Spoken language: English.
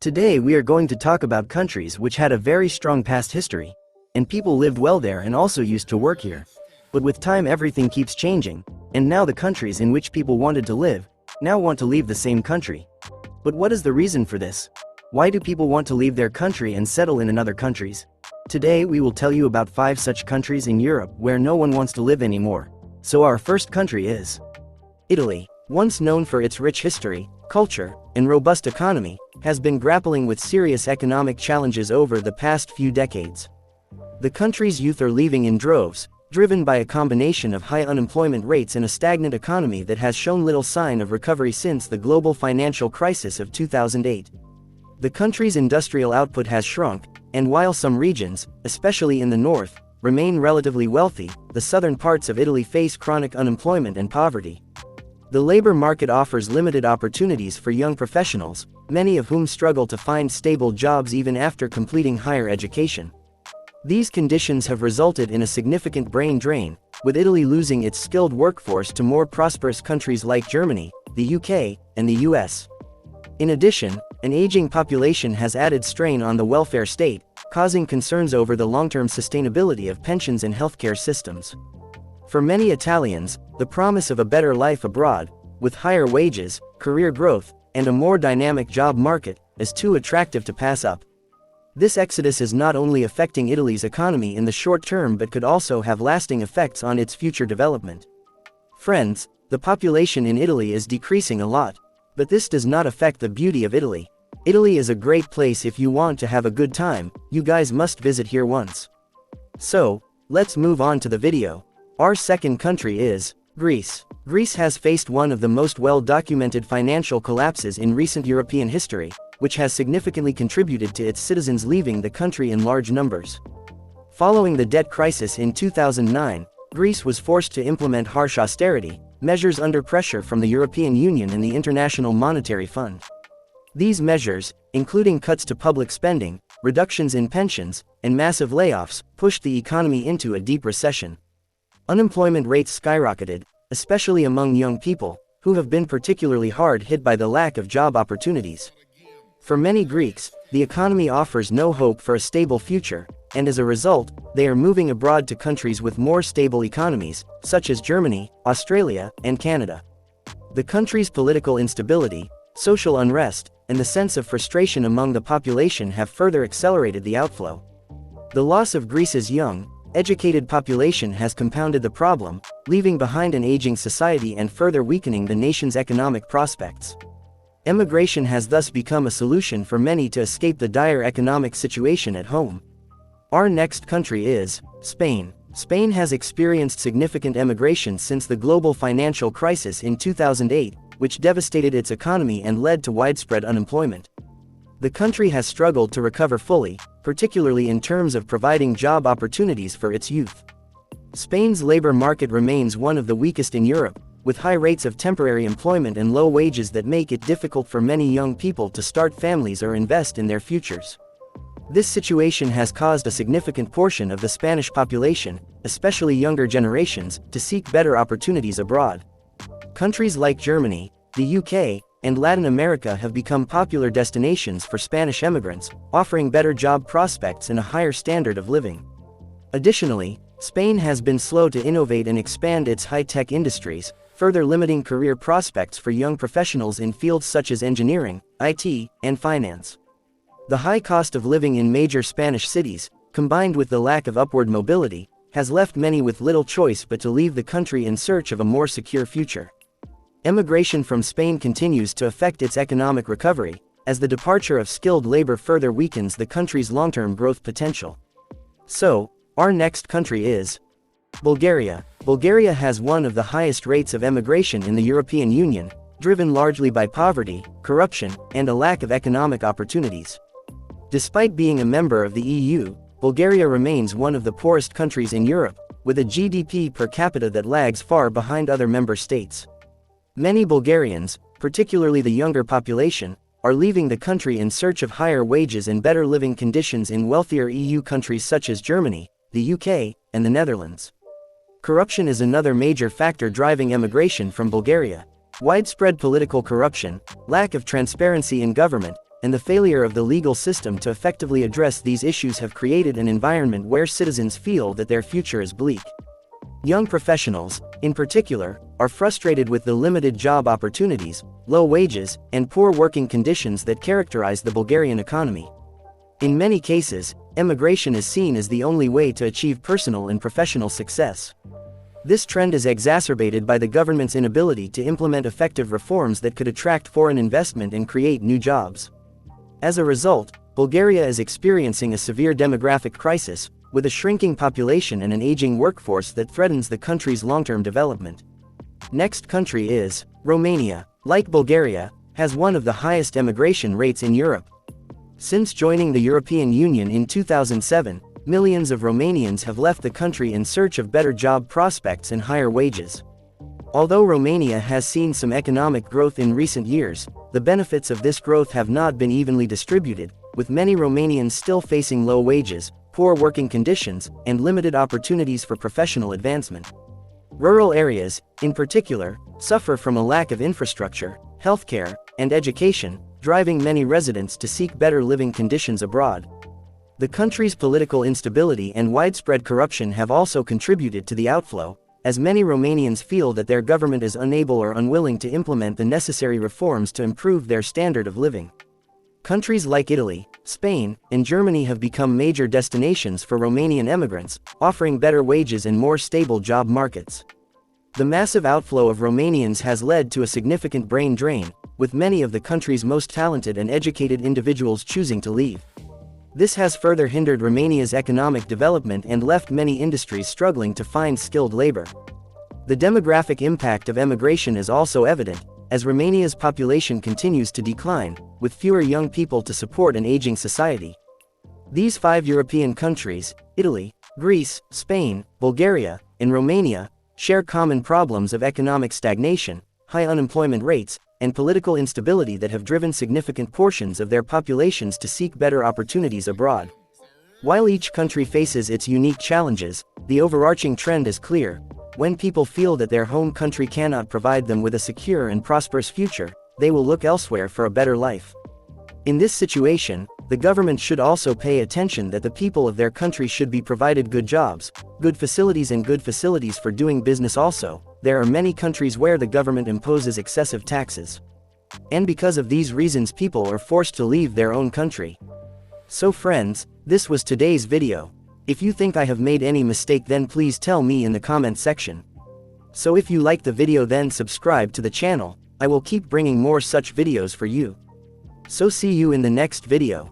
Today we are going to talk about countries which had a very strong past history, and people lived well there and also used to work here. But with time everything keeps changing, and now the countries in which people wanted to live, now want to leave the same country. But what is the reason for this? Why do people want to leave their country and settle in another countries? Today we will tell you about 5 such countries in Europe where no one wants to live anymore. So our first country is Italy. Once known for its rich history, culture, and robust economy, has been grappling with serious economic challenges over the past few decades. The country's youth are leaving in droves, driven by a combination of high unemployment rates and a stagnant economy that has shown little sign of recovery since the global financial crisis of 2008. The country's industrial output has shrunk, and while some regions, especially in the north, remain relatively wealthy, the southern parts of Italy face chronic unemployment and poverty. The labor market offers limited opportunities for young professionals, many of whom struggle to find stable jobs even after completing higher education. These conditions have resulted in a significant brain drain, with Italy losing its skilled workforce to more prosperous countries like Germany, the UK, and the US. In addition, an aging population has added strain on the welfare state, causing concerns over the long-term sustainability of pensions and healthcare systems. For many Italians, the promise of a better life abroad, with higher wages, career growth, and a more dynamic job market, is too attractive to pass up. This exodus is not only affecting Italy's economy in the short term but could also have lasting effects on its future development. Friends, the population in Italy is decreasing a lot, but this does not affect the beauty of Italy. Italy is a great place if you want to have a good time. You guys must visit here once. So, let's move on to the video. Our second country is Greece. Greece has faced one of the most well-documented financial collapses in recent European history, which has significantly contributed to its citizens leaving the country in large numbers. Following the debt crisis in 2009, Greece was forced to implement harsh austerity measures under pressure from the European Union and the International Monetary Fund. These measures, including cuts to public spending, reductions in pensions, and massive layoffs, pushed the economy into a deep recession. Unemployment rates skyrocketed, especially among young people, who have been particularly hard hit by the lack of job opportunities. For many Greeks, the economy offers no hope for a stable future, and as a result, they are moving abroad to countries with more stable economies, such as Germany, Australia, and Canada. The country's political instability, social unrest, and the sense of frustration among the population have further accelerated the outflow. The loss of Greece's young, educated population has compounded the problem, leaving behind an aging society and further weakening the nation's economic prospects. Emigration has thus become a solution for many to escape the dire economic situation at home. Our next country is Spain. Spain has experienced significant emigration since the global financial crisis in 2008, which devastated its economy and led to widespread unemployment. The country has struggled to recover fully, particularly in terms of providing job opportunities for its youth. Spain's labor market remains one of the weakest in Europe, with high rates of temporary employment and low wages that make it difficult for many young people to start families or invest in their futures. This situation has caused a significant portion of the Spanish population, especially younger generations, to seek better opportunities abroad. Countries like Germany, the UK, and Latin America have become popular destinations for Spanish immigrants, offering better job prospects and a higher standard of living. Additionally, Spain has been slow to innovate and expand its high-tech industries, further limiting career prospects for young professionals in fields such as engineering, IT, and finance. The high cost of living in major Spanish cities, combined with the lack of upward mobility, has left many with little choice but to leave the country in search of a more secure future. Emigration from Spain continues to affect its economic recovery, as the departure of skilled labor further weakens the country's long-term growth potential. So, our next country is Bulgaria. Bulgaria has one of the highest rates of emigration in the European Union, driven largely by poverty, corruption, and a lack of economic opportunities. Despite being a member of the EU, Bulgaria remains one of the poorest countries in Europe, with a GDP per capita that lags far behind other member states. Many Bulgarians, particularly the younger population, are leaving the country in search of higher wages and better living conditions in wealthier EU countries such as Germany, the UK, and the Netherlands. Corruption is another major factor driving emigration from Bulgaria. Widespread political corruption, lack of transparency in government, and the failure of the legal system to effectively address these issues have created an environment where citizens feel that their future is bleak. Young professionals, in particular, are frustrated with the limited job opportunities, low wages, and poor working conditions that characterize the Bulgarian economy. In many cases, emigration is seen as the only way to achieve personal and professional success. This trend is exacerbated by the government's inability to implement effective reforms that could attract foreign investment and create new jobs. As a result, Bulgaria is experiencing a severe demographic crisis, with a shrinking population and an aging workforce that threatens the country's long-term development. Next country is Romania. Like Bulgaria, has one of the highest emigration rates in Europe. Since joining the European Union in 2007, millions of Romanians have left the country in search of better job prospects and higher wages. Although Romania has seen some economic growth in recent years, the benefits of this growth have not been evenly distributed, with many Romanians still facing low wages, poor working conditions, and limited opportunities for professional advancement. Rural areas, in particular, suffer from a lack of infrastructure, healthcare, and education, driving many residents to seek better living conditions abroad. The country's political instability and widespread corruption have also contributed to the outflow, as many Romanians feel that their government is unable or unwilling to implement the necessary reforms to improve their standard of living. Countries like Italy, Spain, and Germany have become major destinations for Romanian emigrants, offering better wages and more stable job markets. The massive outflow of Romanians has led to a significant brain drain, with many of the country's most talented and educated individuals choosing to leave. This has further hindered Romania's economic development and left many industries struggling to find skilled labor. The demographic impact of emigration is also evident, as Romania's population continues to decline, with fewer young people to support an aging society. These 5 European countries, Italy, Greece, Spain, Bulgaria, and Romania, share common problems of economic stagnation, high unemployment rates, and political instability that have driven significant portions of their populations to seek better opportunities abroad. While each country faces its unique challenges, the overarching trend is clear. When people feel that their home country cannot provide them with a secure and prosperous future, they will look elsewhere for a better life. In this situation, the government should also pay attention that the people of their country should be provided good jobs, good facilities for doing business also. There are many countries where the government imposes excessive taxes. And because of these reasons people are forced to leave their own country. So friends, this was today's video. If you think I have made any mistake then please tell me in the comment section. So if you like the video then subscribe to the channel, I will keep bringing more such videos for you. So see you in the next video.